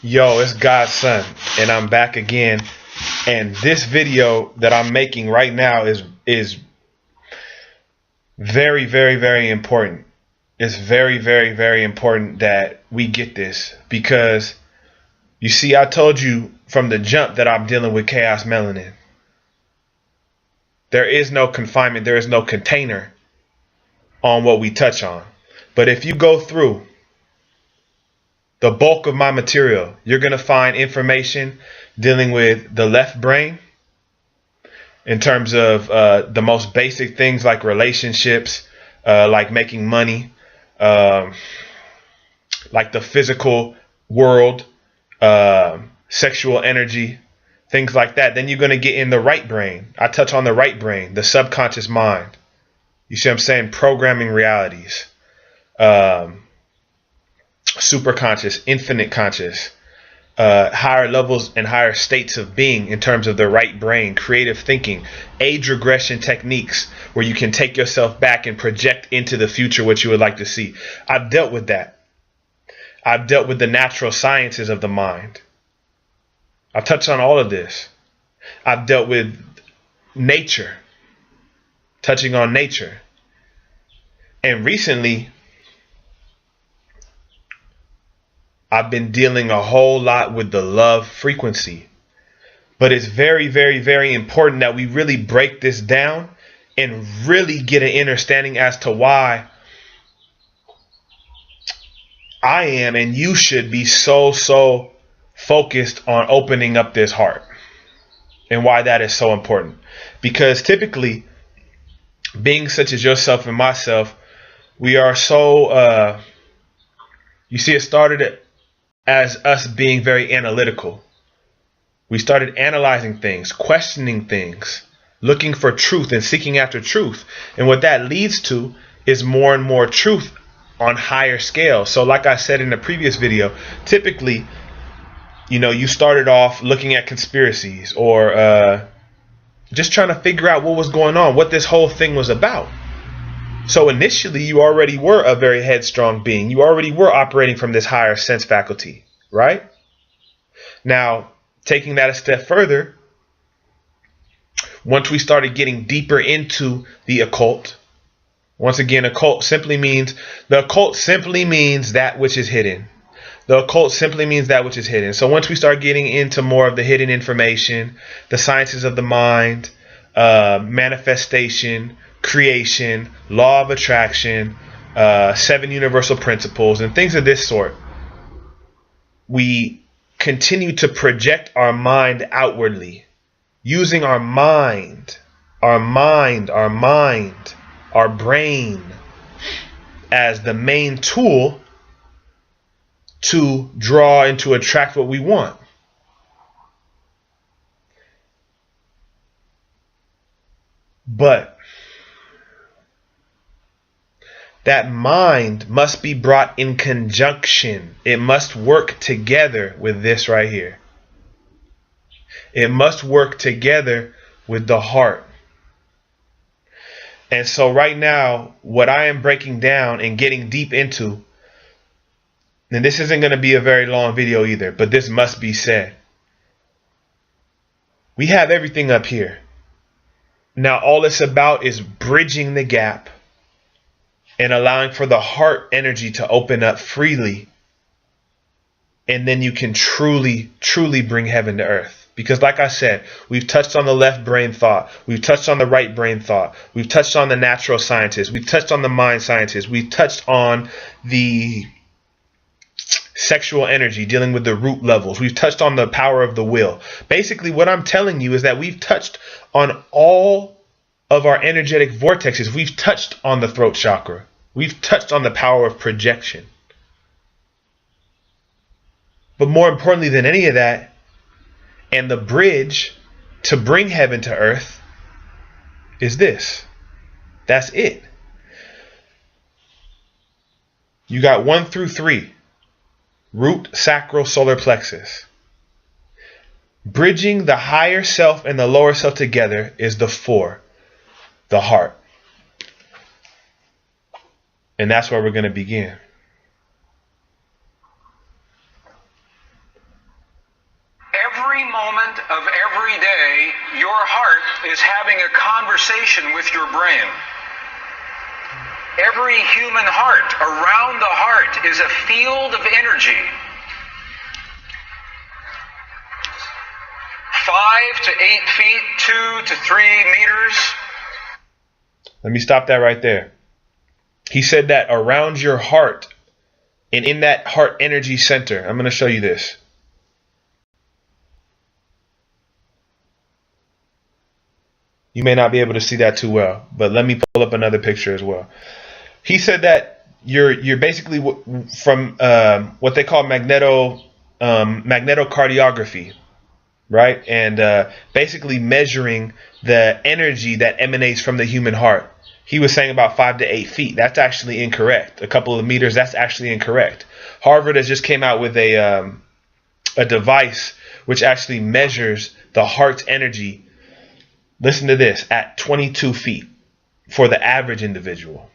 Yo, it's GODZSUN, and I'm back again. And this video that I'm making right now is very, very, very important. It's very, very, very important that we get this, because you see, I told you from the jump that I'm dealing with chaos melanin. There is no confinement, there is no container on what we touch on. But if you go through the bulk of my material, you're going to find information dealing with the left brain in terms of the most basic things like relationships, like making money, like the physical world, sexual energy, things like that. Then you're going to get in the right brain. I touch on the right brain, the subconscious mind. You see what I'm saying? Programming realities. Super conscious, infinite conscious, higher levels and higher states of being in terms of the right brain, creative thinking, age regression techniques where you can take yourself back and project into the future what you would like to see. I've dealt with that. I've dealt with the natural sciences of the mind. I've touched on all of this. I've dealt with nature, touching on nature. And recently, I've been dealing a whole lot with the love frequency. But it's very, very, very important that we really break this down and really get an understanding as to why I am and you should be so focused on opening up this heart, and why that is so important. Because typically, beings such as yourself and myself, we are so, you see, it started as us being very analytical. We started analyzing things, questioning things, looking for truth and seeking after truth. And what that leads to is more and more truth on higher scales. So like I said in the previous video, typically, you know, you started off looking at conspiracies or just trying to figure out what was going on, what this whole thing was about. So initially, you already were a very headstrong being. You already were operating from this higher sense faculty, right? Now, taking that a step further, once we started getting deeper into the occult, once again, the occult simply means that which is hidden. The occult simply means that which is hidden. So once we start getting into more of the hidden information, the sciences of the mind, manifestation, creation, law of attraction, 7 universal principles, and things of this sort, we continue to project our mind outwardly, using our mind, our brain as the main tool to draw and to attract what we want. But that mind must be brought in conjunction. It must work together with this right here. It must work together with the heart. And so right now, what I am breaking down and getting deep into, and this isn't going to be a very long video either, but this must be said. We have everything up here. Now all it's about is bridging the gap and allowing for the heart energy to open up freely. And then you can truly bring heaven to earth. Because like I said, we've touched on the left brain thought. We've touched on the right brain thought. We've touched on the natural sciences. We've touched on the mind sciences. We've touched on the sexual energy, dealing with the root levels. We've touched on the power of the will. Basically, what I'm telling you is that we've touched on all of our energetic vortexes. We've touched on the throat chakra. We've touched on the power of projection. But more importantly than any of that, and the bridge to bring heaven to earth, is this. That's it. You got 1 through 3. Root, sacral, solar plexus. Bridging the higher self and the lower self together is the 4. The heart. And that's where we're going to begin. Every moment of every day, your heart is having a conversation with your brain. Every human heart, around the heart, is a field of energy. 5 to 8 feet, 2 to 3 meters. Let me stop that right there. He said that around your heart and in that heart energy center. I'm going to show you this. You may not be able to see that too well, but let me pull up another picture as well. He said that you're basically from what they call magnetocardiography, right? And basically measuring the energy that emanates from the human heart. He was saying about 5 to 8 feet. That's actually incorrect. A couple of meters, that's actually incorrect. Harvard has just came out with a device which actually measures the heart's energy. Listen to this, at 22 feet for the average individual.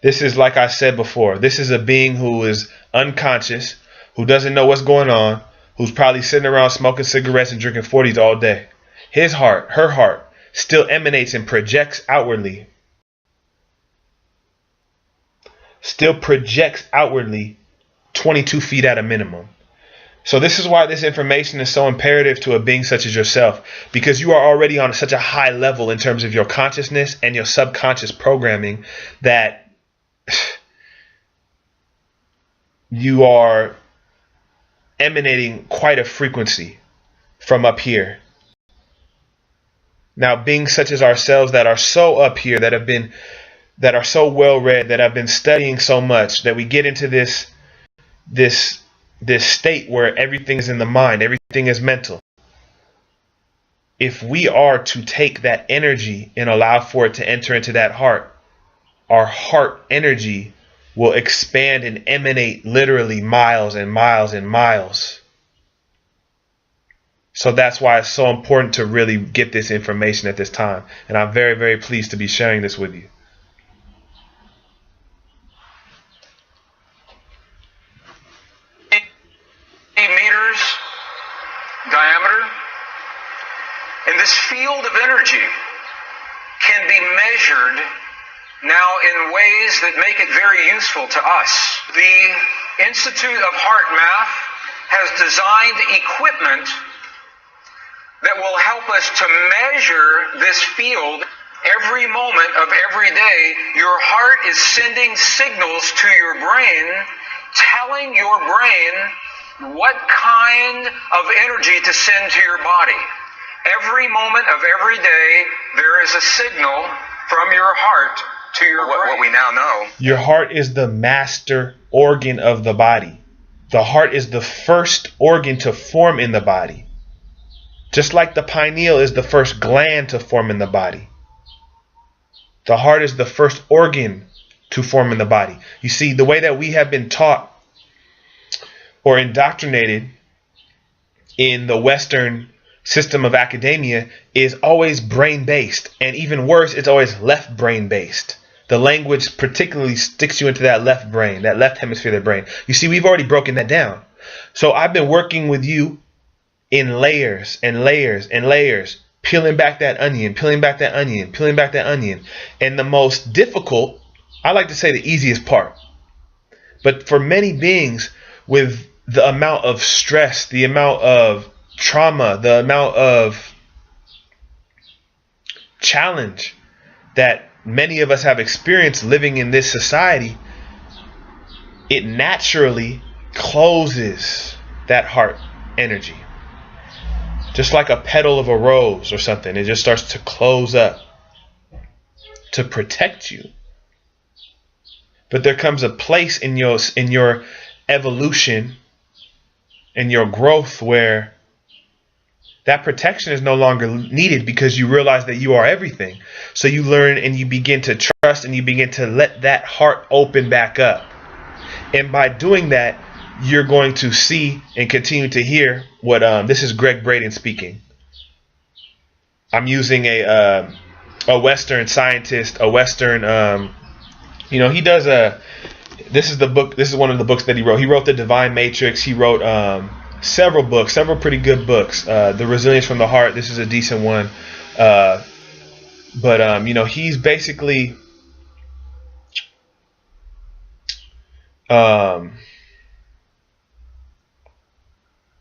This is, like I said before, this is a being who is unconscious, who doesn't know what's going on, who's probably sitting around smoking cigarettes and drinking 40s all day. His heart, her heart, still emanates and projects outwardly. Still projects outwardly 22 feet at a minimum. So this is why this information is so imperative to a being such as yourself, because you are already on such a high level in terms of your consciousness and your subconscious programming that you are emanating quite a frequency from up here. Now, beings such as ourselves that are so up here, that are so well read, that have been studying so much, that we get into this state where everything is in the mind, everything is mental. If we are to take that energy and allow for it to enter into that heart, our heart energy will expand and emanate literally miles and miles and miles. So that's why it's so important to really get this information at this time. And I'm very, very pleased to be sharing this with you. Meters diameter, and this field of energy can be measured now in ways that make it very useful to us. The Institute of Heart Math has designed equipment that will help us to measure this field. Every moment of every day, your heart is sending signals to your brain, telling your brain what kind of energy to send to your body. Every moment of every day, there is a signal from your heart to your brain. What we now know. Your heart is the master organ of the body. The heart is the first organ to form in the body. Just like the pineal is the first gland to form in the body. The heart is the first organ to form in the body. You see, the way that we have been taught or indoctrinated in the Western system of academia is always brain-based. And even worse, it's always left brain-based. The language particularly sticks you into that left brain, that left hemisphere of the brain. You see, we've already broken that down. So I've been working with you in layers and layers and layers, peeling back that onion, peeling back that onion, peeling back that onion. And the most difficult, I like to say the easiest part. But for many beings, with the amount of stress, the amount of trauma, the amount of challenge that many of us have experienced living in this society, it naturally closes that heart energy. Just like a petal of a rose or something, it just starts to close up to protect you. But there comes a place in your evolution, in your growth, where that protection is no longer needed because you realize that you are everything. So you learn and you begin to trust and you begin to let that heart open back up. And by doing that, you're going to see and continue to hear what this is Greg Braden speaking. I'm using a Western scientist, a Western he does this is the book, this is one of the books that he wrote. He wrote The Divine Matrix. He wrote several books, several pretty good books. The Resilience from the Heart. This is a decent one. But you know, he's basically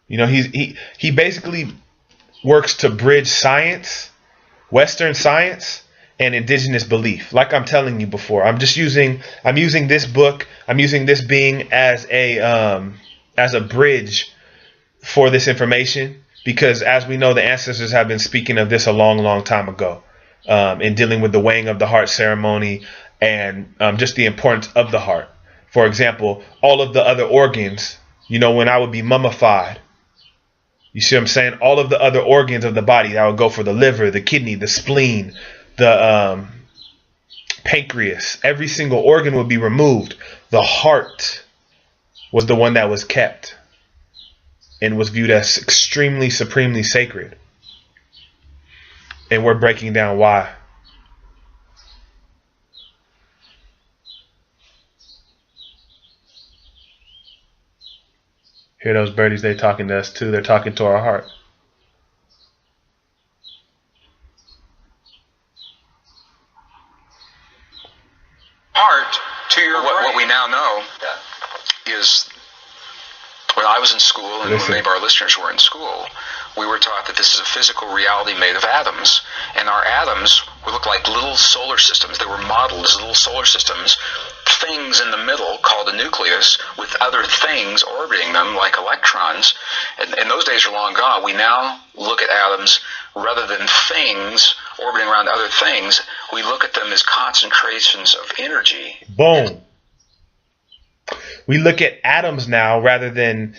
you know, he basically works to bridge science, Western science, and indigenous belief. Like I'm telling you before, I'm using this book, I'm using this being as a bridge for this information, because as we know, the ancestors have been speaking of this a long, long time ago, in dealing with the weighing of the heart ceremony and just the importance of the heart. For example, all of the other organs, you know, when I would be mummified, you see what I'm saying? All of the other organs of the body, that would go for the liver, the kidney, the spleen, the pancreas. Every single organ would be removed. The heart was the one that was kept and was viewed as extremely, supremely sacred. And we're breaking down why. Hear those birdies? They're talking to us too. They're talking to our heart. Heart to your what we now know is, when I was in school and when many of our listeners were in school, we were taught that this is a physical reality made of atoms. And our atoms would look like little solar systems. They were modeled as little solar systems, things in the middle called a nucleus with other things orbiting them like electrons. And those days are long gone. We now look at atoms rather than things orbiting around other things. We look at them as concentrations of energy. Boom. We look at atoms now rather than,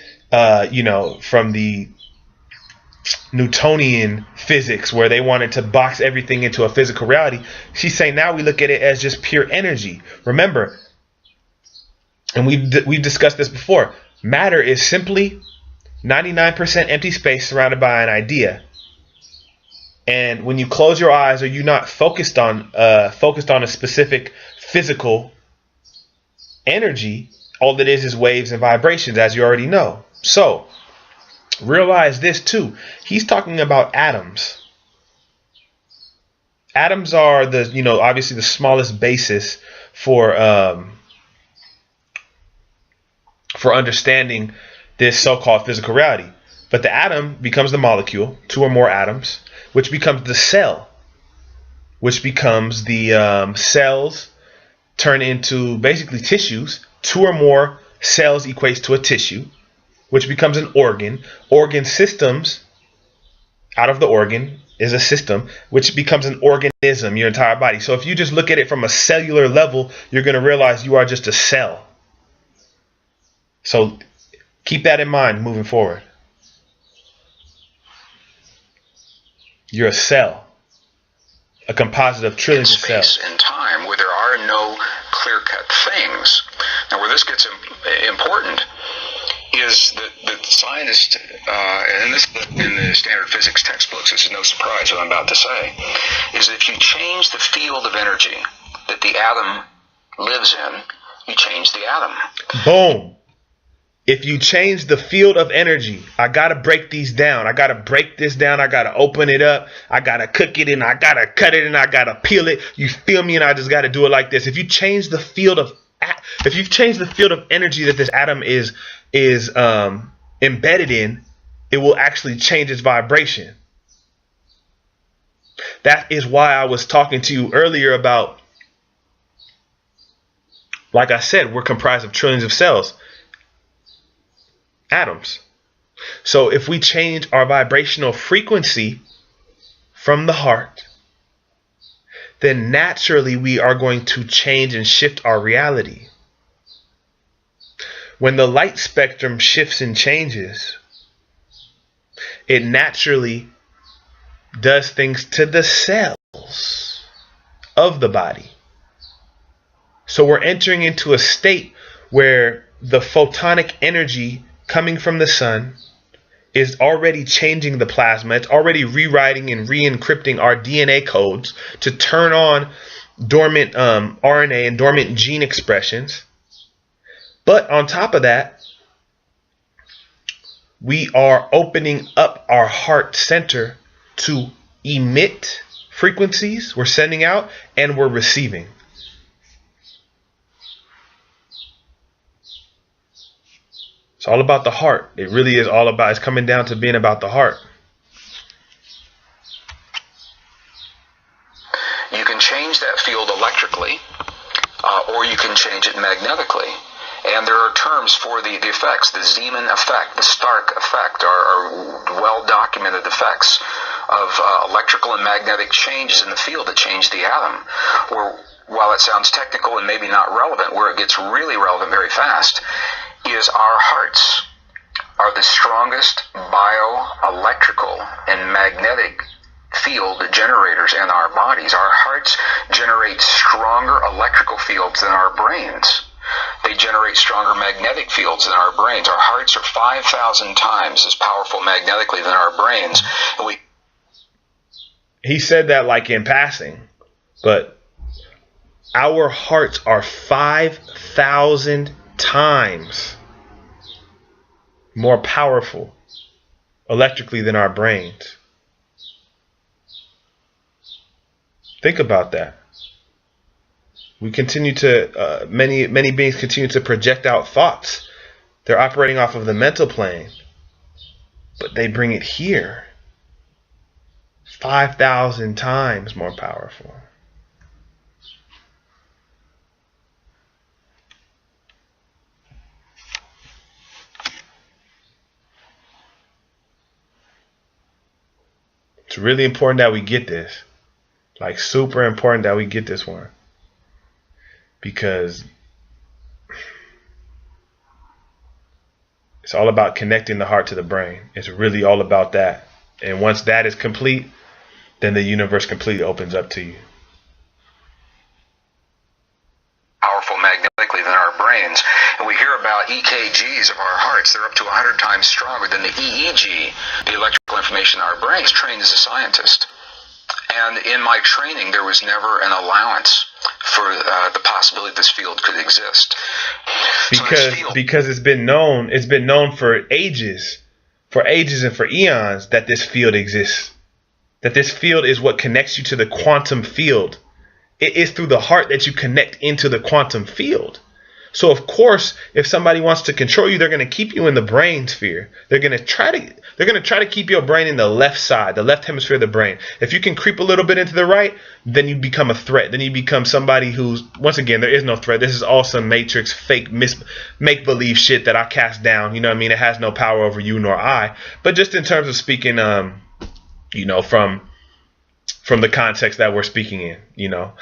you know, from the Newtonian physics where they wanted to box everything into a physical reality. She's saying now we look at it as just pure energy. Remember, and we've discussed this before, matter is simply 99% empty space surrounded by an idea. And when you close your eyes, or you're not focused on a specific physical energy, all that is waves and vibrations, as you already know. So realize this too. He's talking about atoms. Atoms are the, you know, obviously the smallest basis for understanding this so-called physical reality. But the atom becomes the molecule, two or more atoms, which becomes the cell, which becomes the cells turn into basically tissues. Two or more cells equates to a tissue, which becomes an organ. Organ systems, out of the organ is a system, which becomes an organism, your entire body. So if you just look at it from a cellular level, you're going to realize you are just a cell. So keep that in mind moving forward. You're a cell, a composite of trillions of cells. Space and time, where there are no clear-cut things. Now, where this gets important is that scientists, and this in the standard physics textbooks, this is no surprise what I'm about to say, is that if you change the field of energy that the atom lives in, you change the atom. Boom. If you change the field of energy, I got to break these down. I got to break this down. I got to open it up. I got to cook it, and I got to cut it, and I got to peel it. You feel me? And I just got to do it like this. If you change the field of energy that this atom is embedded in, it will actually change its vibration. That is why I was talking to you earlier about, like I said, we're comprised of trillions of cells. Atoms. So if we change our vibrational frequency from the heart, then naturally we are going to change and shift our reality. When the light spectrum shifts and changes, it naturally does things to the cells of the body. So we're entering into a state where the photonic energy coming from the sun is already changing the plasma. It's already rewriting and re-encrypting our DNA codes to turn on dormant RNA and dormant gene expressions. But on top of that, we are opening up our heart center to emit frequencies. We're sending out and we're receiving. It's all about the heart. It really is all about, it's coming down to being about the heart. You can change that field electrically, or you can change it magnetically. And there are terms for the effects. The Zeeman Effect, the Stark Effect are well-documented effects of electrical and magnetic changes in the field that change the atom. Or, while it sounds technical and maybe not relevant, where it gets really relevant very fast, is our hearts are the strongest bioelectrical and magnetic field generators in our bodies. Our hearts generate stronger electrical fields than our brains. They generate stronger magnetic fields than our brains. Our hearts are 5,000 times as powerful magnetically than our brains. And he said that like in passing, but our hearts are 5,000 times more powerful electrically than our brains. Think about that. We continue to, many beings continue to project out thoughts. They're operating off of the mental plane, but they bring it here. 5,000 times more powerful. It's really important that we get this. Like, super important that we get this one. Because it's all about connecting the heart to the brain. It's really all about that. And once that is complete, then the universe completely opens up to you. Powerful magnetically than our brains. And we hear about EKGs of our hearts. They're up to 100 times stronger than the EEG, the electrical information in our brains. Trained as a scientist. And in my training, there was never an allowance for the possibility this field could exist. Because it's been known for ages and for eons that this field exists. That this field is what connects you to the quantum field. It is through the heart that you connect into the quantum field. So of course, if somebody wants to control you, they're going to keep you in the brain sphere. They're going to try to keep your brain in the left side, the left hemisphere of the brain. If you can creep a little bit into the right, then you become a threat. Then you become somebody who's, once again, there is no threat. This is all some matrix, fake, make-believe shit that I cast down. You know what I mean? It has no power over you nor I. But just in terms of speaking, you know, from the context that we're speaking in, you know,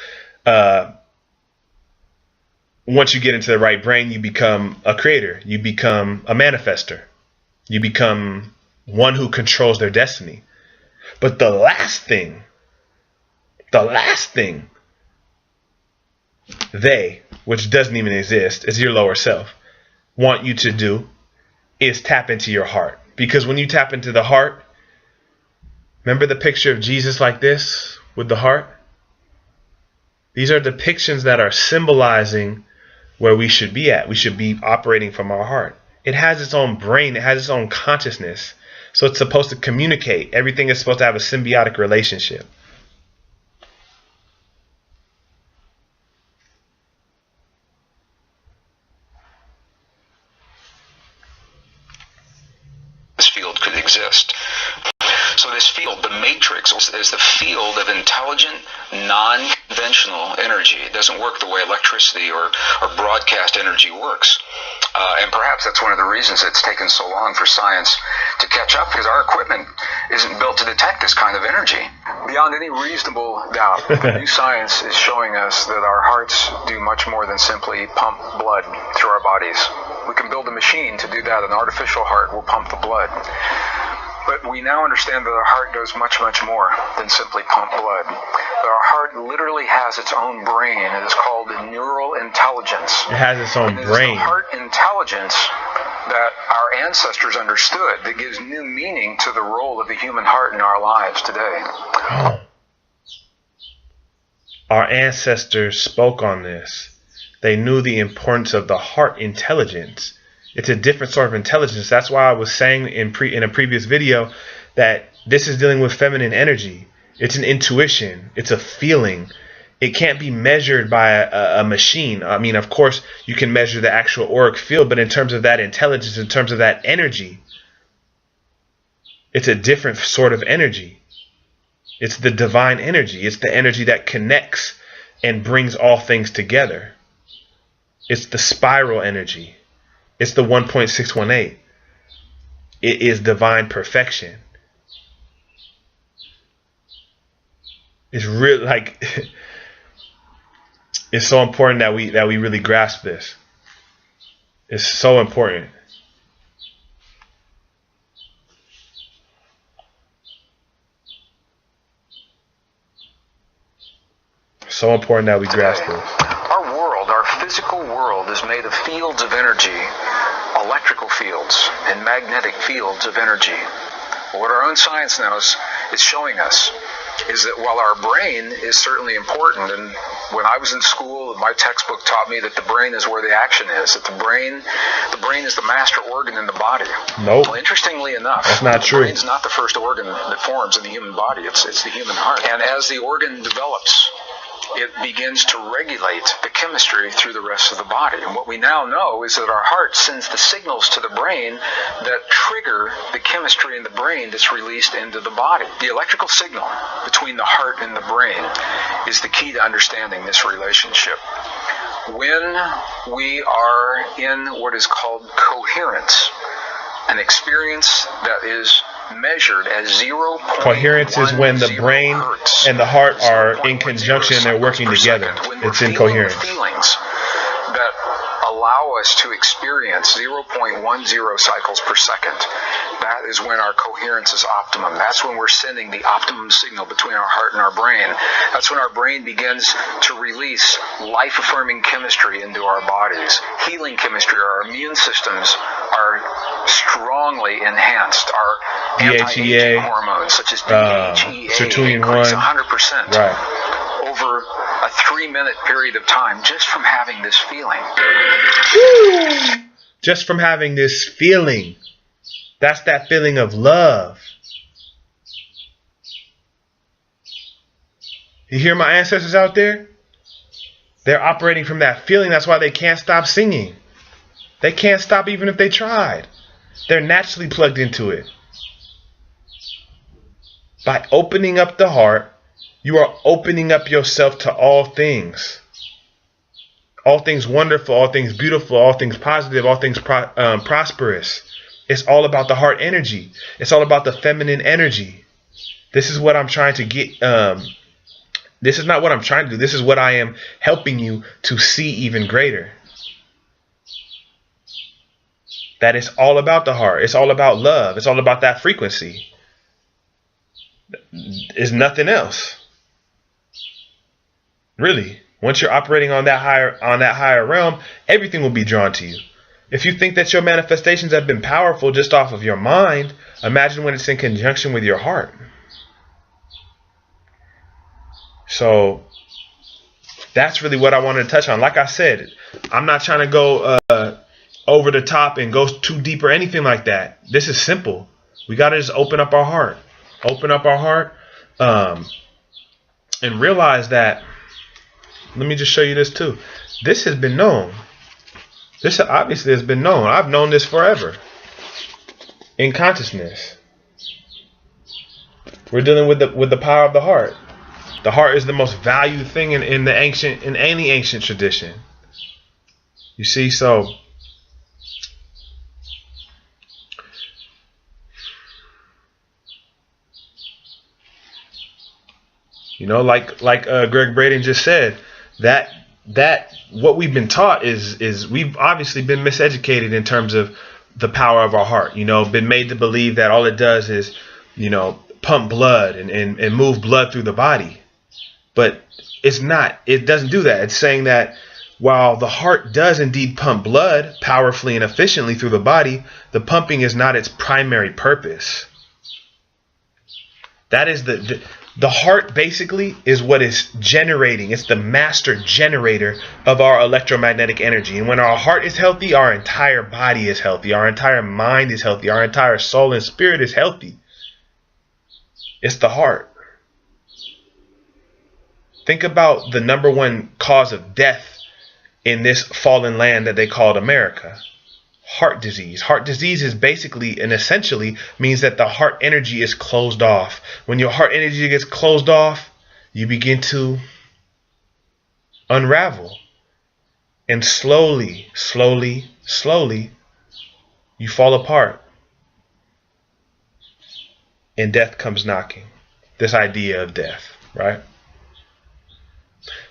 once you get into the right brain, you become a creator. You become a manifester. You become one who controls their destiny. But the last thing they, which doesn't even exist, is your lower self, want you to do is tap into your heart. Because when you tap into the heart, remember the picture of Jesus like this with the heart? These are depictions that are symbolizing where we should be at. We should be operating from our heart. It has its own brain. It has its own consciousness. So it's supposed to communicate. Everything is supposed to have a symbiotic relationship. This field could exist. So this field, the matrix, is the field of intelligent, non-conventional energy. It doesn't work the way electricity or broadcast energy works. And perhaps that's one of the reasons it's taken so long for science to catch up, because our equipment isn't built to detect this kind of energy. Beyond any reasonable doubt, new science is showing us that our hearts do much more than simply pump blood through our bodies. We can build a machine to do that. An artificial heart will pump the blood. But we now understand that our heart does much, much more than simply pump blood. That our heart literally has its own brain. It is called neural intelligence. It has its own brain. It is the heart intelligence that our ancestors understood that gives new meaning to the role of the human heart in our lives today. Our ancestors spoke on this. They knew the importance of the heart intelligence. It's a different sort of intelligence. That's why I was saying in a previous video that this is dealing with feminine energy. It's an intuition. It's a feeling. It can't be measured by a machine. I mean, of course, you can measure the actual auric field, but in terms of that intelligence, in terms of that energy, it's a different sort of energy. It's the divine energy. It's the energy that connects and brings all things together. It's the spiral energy. It's the 1.618. It is divine perfection. It's really like it's so important that we really grasp this. It's so important. So important that we grasp this. Our world, our physical world, is made of fields of energy, electrical fields and magnetic fields of energy. What our own science now is showing us is that while our brain is certainly important, and when I was in school, my textbook taught me that the brain is where the action is, that the brain is the master organ in the body. Nope. Well, interestingly enough, that's not true. The brain's not the first organ that forms in the human body. It's the human heart. And as the organ develops, it begins to regulate the chemistry through the rest of the body. And what we now know is that our heart sends the signals to the brain that trigger the chemistry in the brain that's released into the body. The electrical signal between the heart and the brain is the key to understanding this relationship. When we are in what is called coherence, an experience that is measured as 0. Coherence is when the brain and the heart are in conjunction and they're working together. It's in coherence. Feelings that allow us to experience 0.10 cycles per second. That is when our coherence is optimum. That's when we're sending the optimum signal between our heart and our brain. That's when our brain begins to release life-affirming chemistry into our bodies. Healing chemistry. Our immune systems are strongly enhanced. Our anti-aging hormones, such as DHEA, increase 100%. Right. Over a 3-minute period of time, just from having this feeling. Woo! Just from having this feeling. That's that feeling of love. You hear my ancestors out there? They're operating from that feeling. That's why they can't stop singing. They can't stop even if they tried. They're naturally plugged into it. By opening up the heart, you are opening up yourself to all things. All things wonderful, all things beautiful, all things positive, all things prosperous. It's all about the heart energy. It's all about the feminine energy. This is what I'm trying to get. This is not what I'm trying to do. This is what I am helping you to see even greater. That it's all about the heart. It's all about love. It's all about that frequency. It's nothing else. Really. Once you're operating on that higher realm, everything will be drawn to you. If you think that your manifestations have been powerful just off of your mind, imagine when it's in conjunction with your heart. So that's really what I wanted to touch on. Like I said, I'm not trying to go over the top and go too deep or anything like that. This is simple. We got to just open up our heart. Open up our heart and realize that. Let me just show you this too. This has been known. This obviously has been known. I've known this forever. In consciousness, we're dealing with the power of the heart. The heart is the most valued thing in any ancient tradition. You see, so like Greg Braden just said, that what we've been taught is we've obviously been miseducated in terms of the power of our heart. Been made to believe that all it does is, pump blood and move blood through the body. But it's not. It doesn't do that. It's saying that while the heart does indeed pump blood powerfully and efficiently through the body, the pumping is not its primary purpose. That is The heart basically is what is generating. It's the master generator of our electromagnetic energy. And when our heart is healthy, our entire body is healthy. Our entire mind is healthy. Our entire soul and spirit is healthy. It's the heart. Think about the number one cause of death in this fallen land that they called America. Heart disease. Heart disease is basically and essentially means that the heart energy is closed off. When your heart energy gets closed off, you begin to unravel. And slowly, you fall apart. And death comes knocking. This idea of death, right?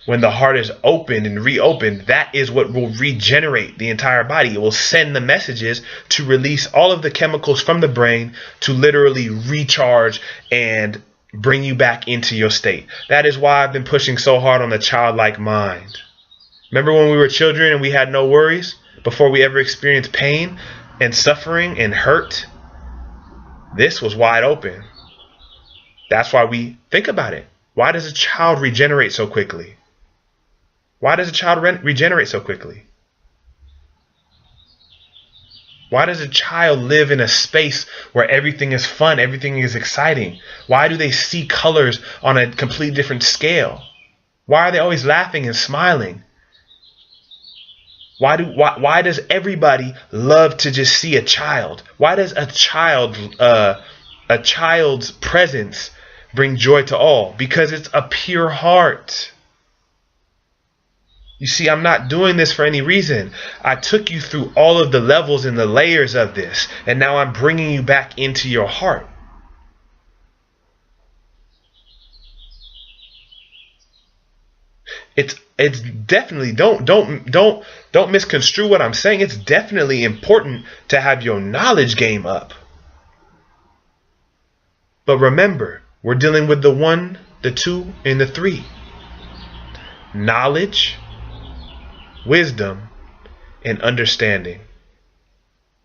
When the heart is opened and reopened, that is what will regenerate the entire body. It will send the messages to release all of the chemicals from the brain to literally recharge and bring you back into your state. That is why I've been pushing so hard on the childlike mind. Remember when we were children and we had no worries before we ever experienced pain and suffering and hurt? This was wide open. That's why we think about it. Why does a child regenerate so quickly? Why does a child regenerate so quickly? Why does a child live in a space where everything is fun, everything is exciting? Why do they see colors on a completely different scale? Why are they always laughing and smiling? Why does everybody love to just see a child? Why does a child's presence bring joy to all? Because it's a pure heart. You see, I'm not doing this for any reason. I took you through all of the levels and the layers of this, and now I'm bringing you back into your heart. It's definitely don't misconstrue what I'm saying. It's definitely important to have your knowledge game up. But remember, we're dealing with the 1, the 2, and the 3. Knowledge, wisdom, and understanding.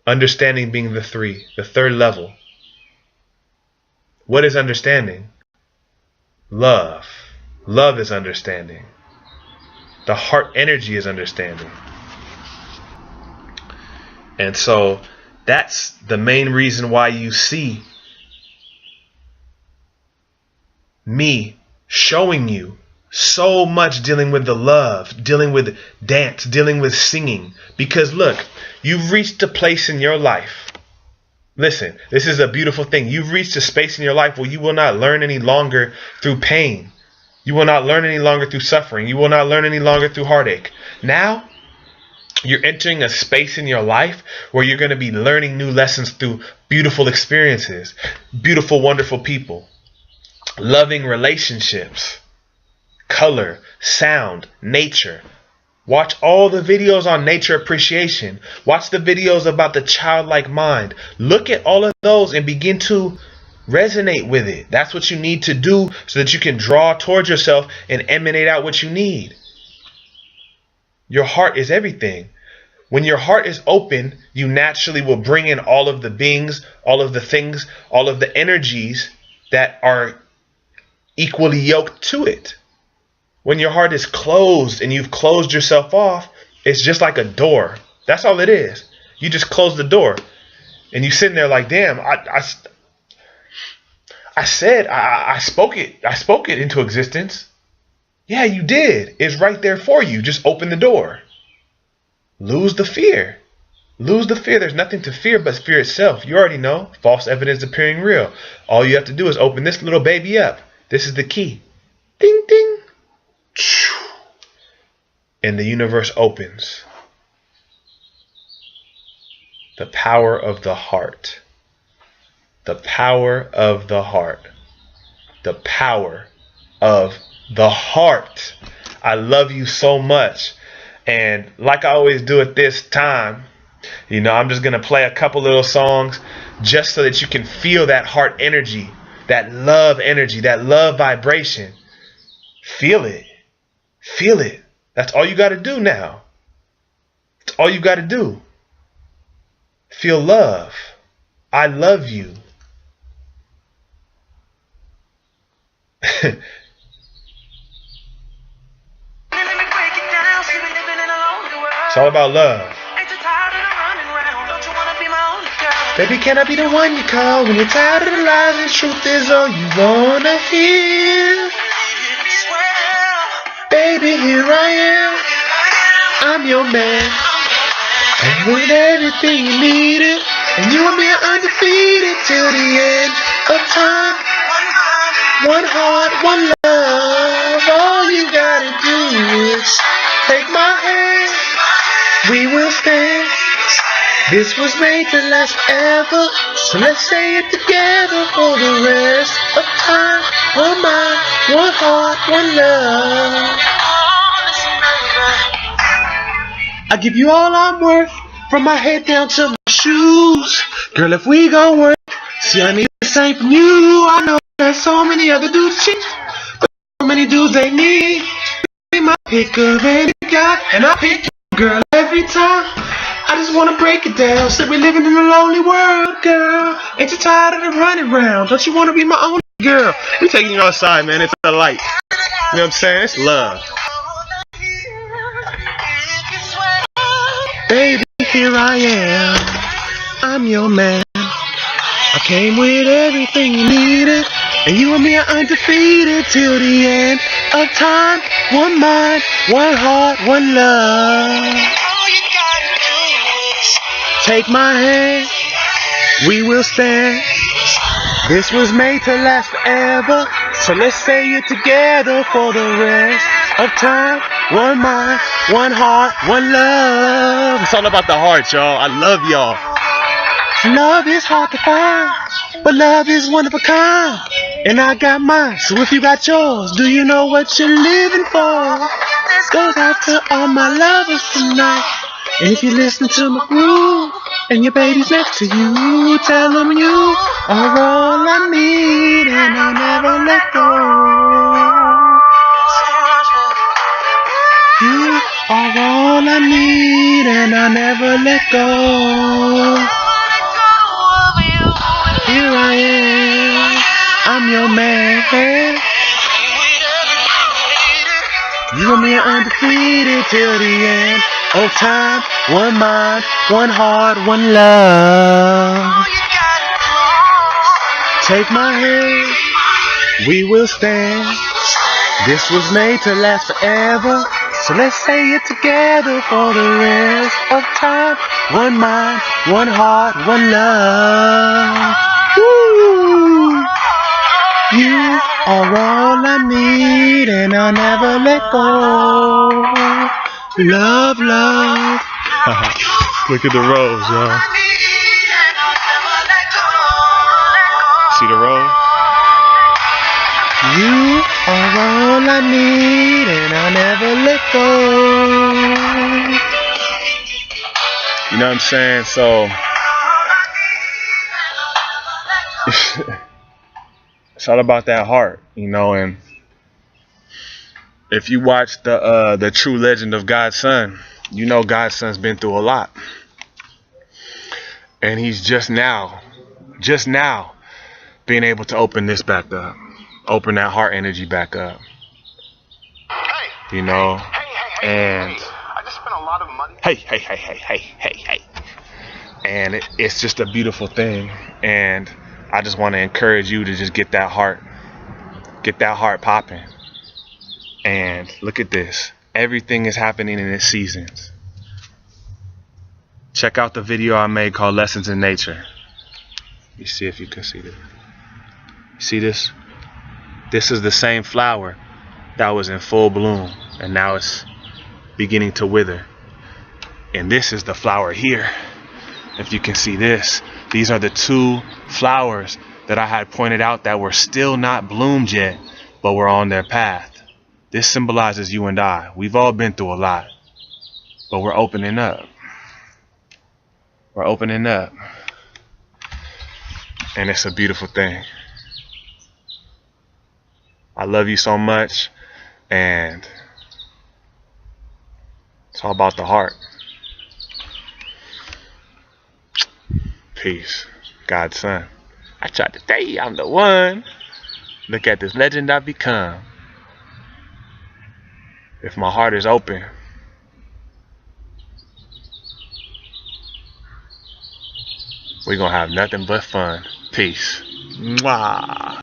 Understanding being the 3, the third level. What is understanding? Love. Love is understanding. The heart energy is understanding. And so that's the main reason why you see me showing you so much dealing with the love, dealing with dance, dealing with singing. Because look, you've reached a place in your life. Listen, this is a beautiful thing. You've reached a space in your life where you will not learn any longer through pain. You will not learn any longer through suffering. You will not learn any longer through heartache. Now, you're entering a space in your life where you're going to be learning new lessons through beautiful experiences, beautiful, wonderful people, loving relationships, color, sound, nature. Watch all the videos on nature appreciation. Watch the videos about the childlike mind. Look at all of those and begin to resonate with it. That's what you need to do so that you can draw towards yourself and emanate out what you need. Your heart is everything. When your heart is open, you naturally will bring in all of the beings, all of the things, all of the energies that are equally yoked to it. When your heart is closed and you've closed yourself off, it's just like a door. That's all it is. You just close the door and you sitting there like, damn, I spoke it into existence. Yeah, you did. It's right there for you. Just open the door. Lose the fear. Lose the fear. There's nothing to fear but fear itself. You already know. False evidence appearing real. All you have to do is open this little baby up. This is the key. Ding, ding. And the universe opens. The power of the heart. The power of the heart. The power of the heart. I love you so much. And like I always do at this time, I'm just going to play a couple little songs just so that you can feel that heart energy, that love energy, that love vibration. Feel it. Feel it. That's all you got to do now. That's all you got to do. Feel love. I love you. It's all about love. Baby, can I be the one you call when you're tired of the lies and truth is all you wanna hear? Baby, here I am. I'm your man. And with everything you needed, and you and me are undefeated till the end of time. One heart, one love. All you gotta do is take my hand. We will stand. This was made to last forever, so let's say it together for the rest of time. One mind, one heart, one love. I give you all I'm worth, from my head down to my shoes. Girl, if we gon' work, see I need the same from you. I know there's so many other dudes cheat, but so many dudes they need. Be my pick of any guy, and I pick you, girl, every time. I just wanna break it down, said we're living in a lonely world, girl. Ain't you tired of the running round? Don't you wanna be my only girl? We taking you outside, man, it's the light. You know what I'm saying? It's love. Baby, here I am. I'm your man. I came with everything you needed, and you and me are undefeated till the end of time. One mind, one heart, one love. Take my hand, we will stand. This was made to last forever, so let's say it together for the rest of time. One mind, one heart, one love. It's all about the heart, y'all. I love y'all. Love is hard to find, but love is one of a kind. And I got mine, so if you got yours, do you know what you're living for? This goes out to all my lovers tonight. And if you listen to my groove, and your baby's next to you, tell them you are all I need, and I'll never let go. You are all I need, and I'll never let go. Here I am, I'm your man. You and me are undefeated till the end of time. One mind, one heart, one love. Take my hand, we will stand. This was made to last forever, so let's say it together for the rest of time. One mind, one heart, one love. Woo! You are all I need, and I'll never let go. Love, love. Look at the rose, y'all. See the rose? You are all I need, and I'll never let go. You know what I'm saying? So it's all about that heart, you know. And if you watch the true legend of GODZSUN, you know GODZSUN's been through a lot, and he's just now being able to open this back up, open that heart energy back up. You know, and I just spent a lot of money. Hey. And it's just a beautiful thing, and I just want to encourage you to just get that heart popping. And look at this. Everything is happening in its seasons. Check out the video I made called Lessons in Nature. You see if you can see this. See this? This is the same flower that was in full bloom, and now it's beginning to wither. And this is the flower here. If you can see this, these are the two flowers that I had pointed out that were still not bloomed yet, but were on their path. This symbolizes you and I. We've all been through a lot, but we're opening up. We're opening up. And it's a beautiful thing. I love you so much, and it's all about the heart. Peace. GODZSUN. I tried to tell you I'm the one. Look at this legend I've become. If my heart is open, we're gonna have nothing but fun. Peace. Mwah.